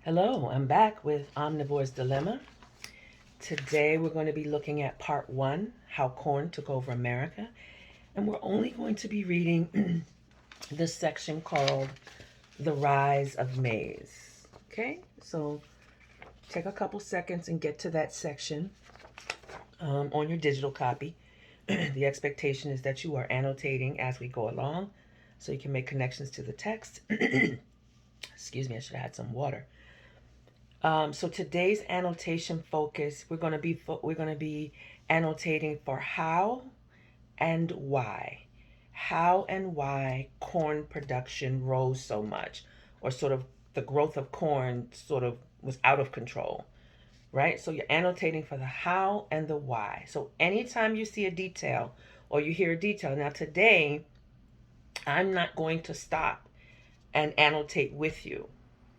Hello, I'm back with Omnivore's Dilemma. Today we're going to be looking at part one, how corn took over America. And we're only going to be reading this section called The Rise of Maize. Okay, so take a couple seconds and get to that section on your digital copy. The expectation is that you are annotating as we go along so you can make connections to the text. Excuse me, I should have had some water. So today's annotation focus, we're going to be annotating for how and why. How and why corn production rose so much, or sort of the growth of corn sort of was out of control, right? So you're annotating for the how and the why. So anytime you see a detail or you hear a detail, now today I'm not going to stop and annotate with you.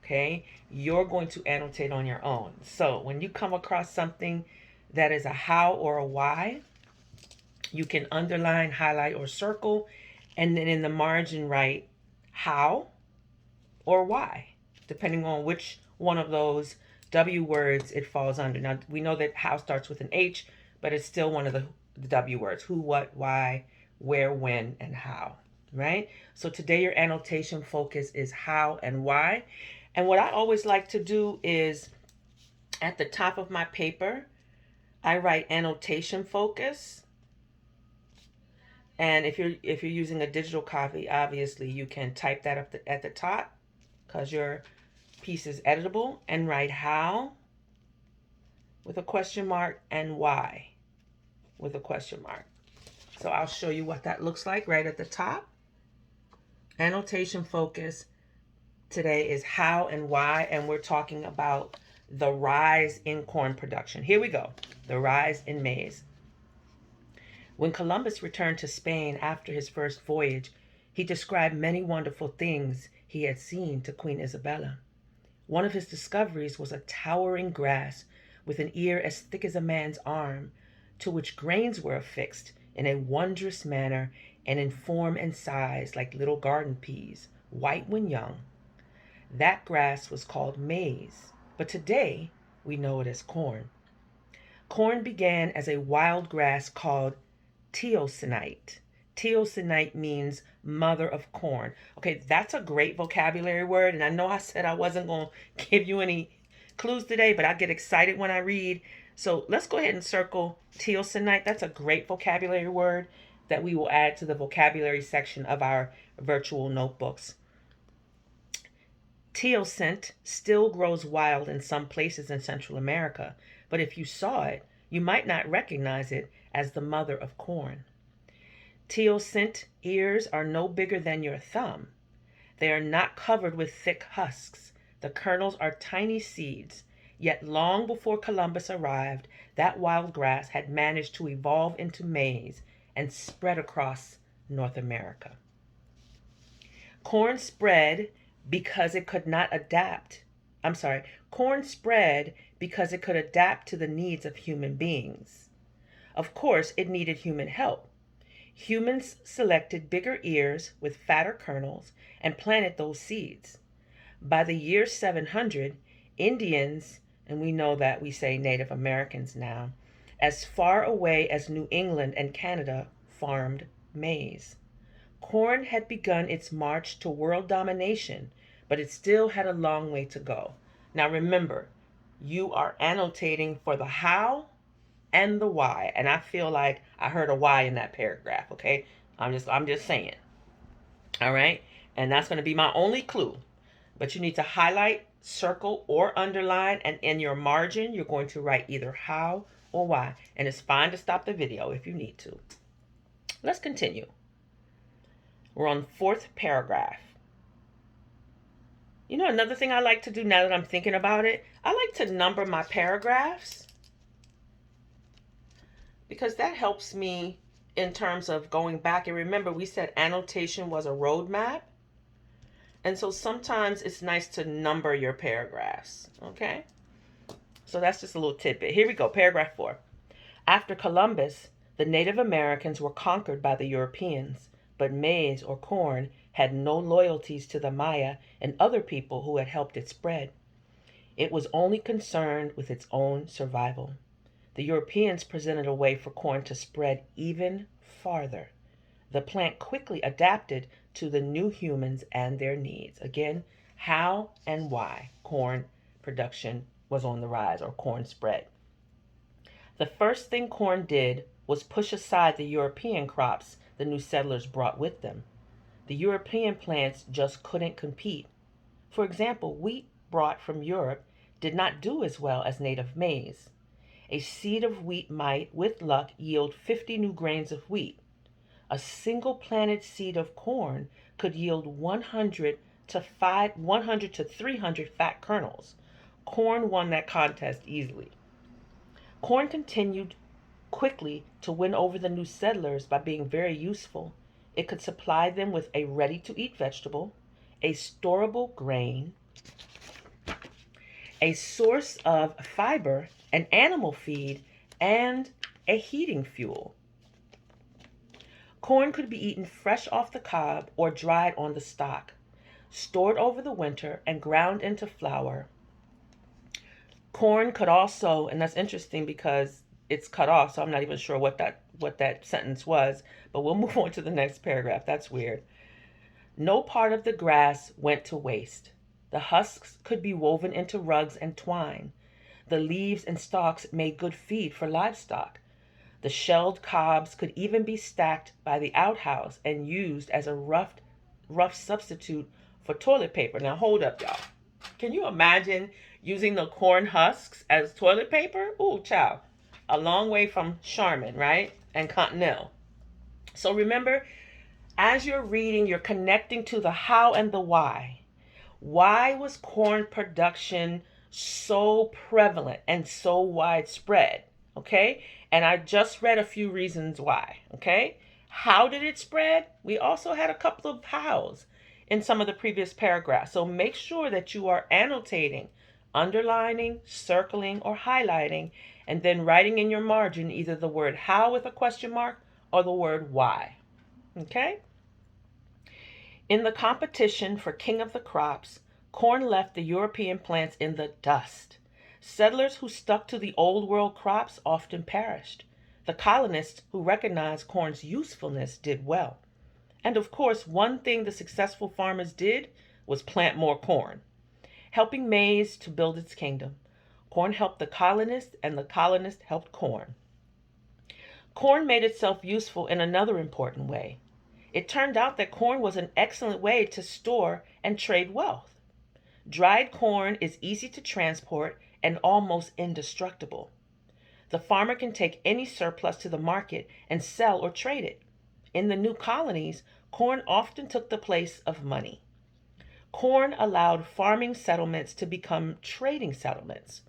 Okay, you're going to annotate on your own. So when you come across something that is a how or a why, you can underline, highlight, or circle, and then in the margin write how or why, depending on which one of those W words it falls under. Now, we know that how starts with an H, but it's still one of the W words: who, what, why, where, when, and how, right? So today your annotation focus is how and why. And what I always like to do is at the top of my paper, I write annotation focus. And if you're using a digital copy, obviously you can type that up at the top because your piece is editable, and write how with a question mark and why with a question mark. So I'll show you what that looks like right at the top. Annotation focus today is how and why, and we're talking about the rise in corn production. Here we go. The rise in maize. When Columbus returned to Spain after his first voyage, he described many wonderful things he had seen to Queen Isabella. One of his discoveries was a towering grass with an ear as thick as a man's arm, to which grains were affixed in a wondrous manner and in form and size like little garden peas, white when young. That grass was called maize, but today we know it as corn. Corn began as a wild grass called teosinte. Teosinte means mother of corn. Okay, that's a great vocabulary word, and I know I said I wasn't going to give you any clues today, but I get excited when I read. So let's go ahead and circle teosinte. That's a great vocabulary word that we will add to the vocabulary section of our virtual notebooks. Teosinte still grows wild in some places in Central America, but if you saw it, you might not recognize it as the mother of corn. Teosinte ears are no bigger than your thumb. They are not covered with thick husks. The kernels are tiny seeds, yet long before Columbus arrived, that wild grass had managed to evolve into maize and spread across North America. Corn spread because it could not adapt. Corn spread because it could adapt to the needs of human beings. Of course, it needed human help. Humans selected bigger ears with fatter kernels and planted those seeds. By the year 700, Indians, and we know that we say Native Americans now, as far away as New England and Canada, farmed maize. Corn had begun its march to world domination, but it still had a long way to go. Now remember, you are annotating for the how and the why, and I feel like I heard a why in that paragraph. Okay, I'm just saying. All right, and that's going to be my only clue. But you need to highlight, circle, or underline, and in your margin, you're going to write either how or why. And it's fine to stop the video if you need to. Let's continue. We're on fourth paragraph. You know, another thing I like to do now that I'm thinking about it, I like to number my paragraphs because that helps me in terms of going back. And remember, we said annotation was a roadmap. And so sometimes it's nice to number your paragraphs, okay? So that's just a little tidbit. Here we go, paragraph 4. After Columbus, the Native Americans were conquered by the Europeans, but maize or corn had no loyalties to the Maya and other people who had helped it spread. It was only concerned with its own survival. The Europeans presented a way for corn to spread even farther. The plant quickly adapted to the new humans and their needs. Again, how and why corn production was on the rise, or corn spread. The first thing corn did was push aside the European crops the new settlers brought with them. The European plants just couldn't compete. For example, wheat brought from Europe did not do as well as native maize. A seed of wheat might, with luck, yield 50 new grains of wheat. A single planted seed of corn could yield 100 to 300 fat kernels. Corn won that contest easily. Corn continued quickly to win over the new settlers by being very useful. It could supply them with a ready-to-eat vegetable, a storable grain, a source of fiber, an animal feed, and a heating fuel. Corn could be eaten fresh off the cob or dried on the stalk, stored over the winter, and ground into flour. Corn could also, and that's interesting because it's cut off, so I'm not even sure what that sentence was, but we'll move on to the next paragraph. That's weird. No part of the grass went to waste. The husks could be woven into rugs and twine. The leaves and stalks made good feed for livestock. The shelled cobs could even be stacked by the outhouse and used as a rough substitute for toilet paper. Now hold up, y'all. Can you imagine using the corn husks as toilet paper? Ooh, child. A long way from Charmin, right? And Continental. So remember, as you're reading, you're connecting to the how and the why. Why was corn production so prevalent and so widespread? Okay? And I just read a few reasons why. Okay? How did it spread? We also had a couple of hows in some of the previous paragraphs. So make sure that you are annotating, underlining, circling, or highlighting, and then writing in your margin either the word how with a question mark or the word why. Okay? In the competition for king of the crops, corn left the European plants in the dust. Settlers who stuck to the old world crops often perished. The colonists who recognized corn's usefulness did well. And of course, one thing the successful farmers did was plant more corn, helping maize to build its kingdom. Corn helped the colonists, and the colonists helped corn. Corn made itself useful in another important way. It turned out that corn was an excellent way to store and trade wealth. Dried corn is easy to transport and almost indestructible. The farmer can take any surplus to the market and sell or trade it. In the new colonies, corn often took the place of money. Corn allowed farming settlements to become trading settlements.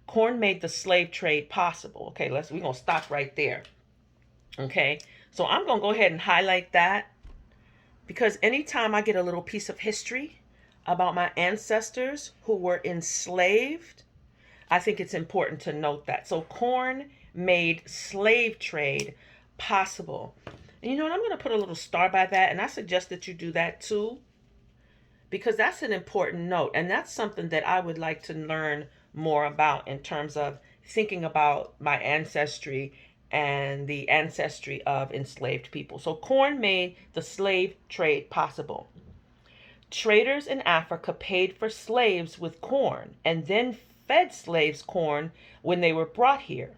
Corn made the slave trade possible. Okay, we're going to stop right there. Okay, so I'm going to go ahead and highlight that, because anytime I get a little piece of history about my ancestors who were enslaved, I think it's important to note that. So corn made slave trade possible. And you know what? I'm going to put a little star by that, and I suggest that you do that too, because that's an important note. And that's something that I would like to learn more about in terms of thinking about my ancestry and the ancestry of enslaved people. So corn made the slave trade possible. Traders in Africa paid for slaves with corn and then fed slaves corn when they were brought here.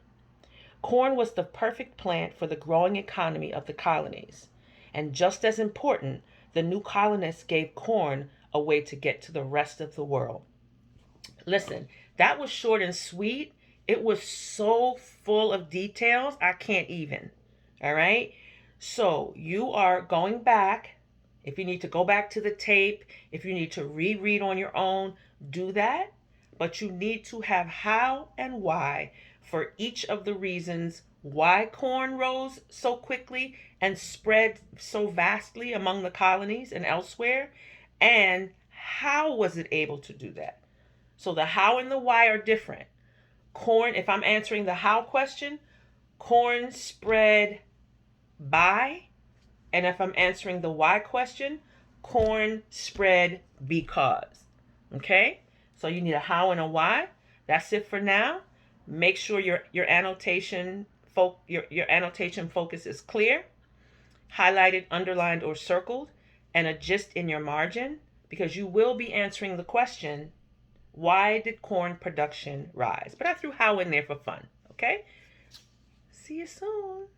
Corn was the perfect plant for the growing economy of the colonies. And just as important, the new colonists gave corn a way to get to the rest of the world. Listen, that was short and sweet. It was so full of details, I can't even. All right? So you are going back. If you need to go back to the tape, if you need to reread on your own, do that. But you need to have how and why for each of the reasons why corn rose so quickly and spread so vastly among the colonies and elsewhere, and how was it able to do that. So the how and the why are different. Corn, if I'm answering the how question, corn spread by. And if I'm answering the why question, corn spread because. Okay? So you need a how and a why. That's it for now. Make sure your annotation focus is clear, highlighted, underlined, or circled, and a gist in your margin, because you will be answering the question, why did corn production rise? But I threw how in there for fun, okay? See you soon.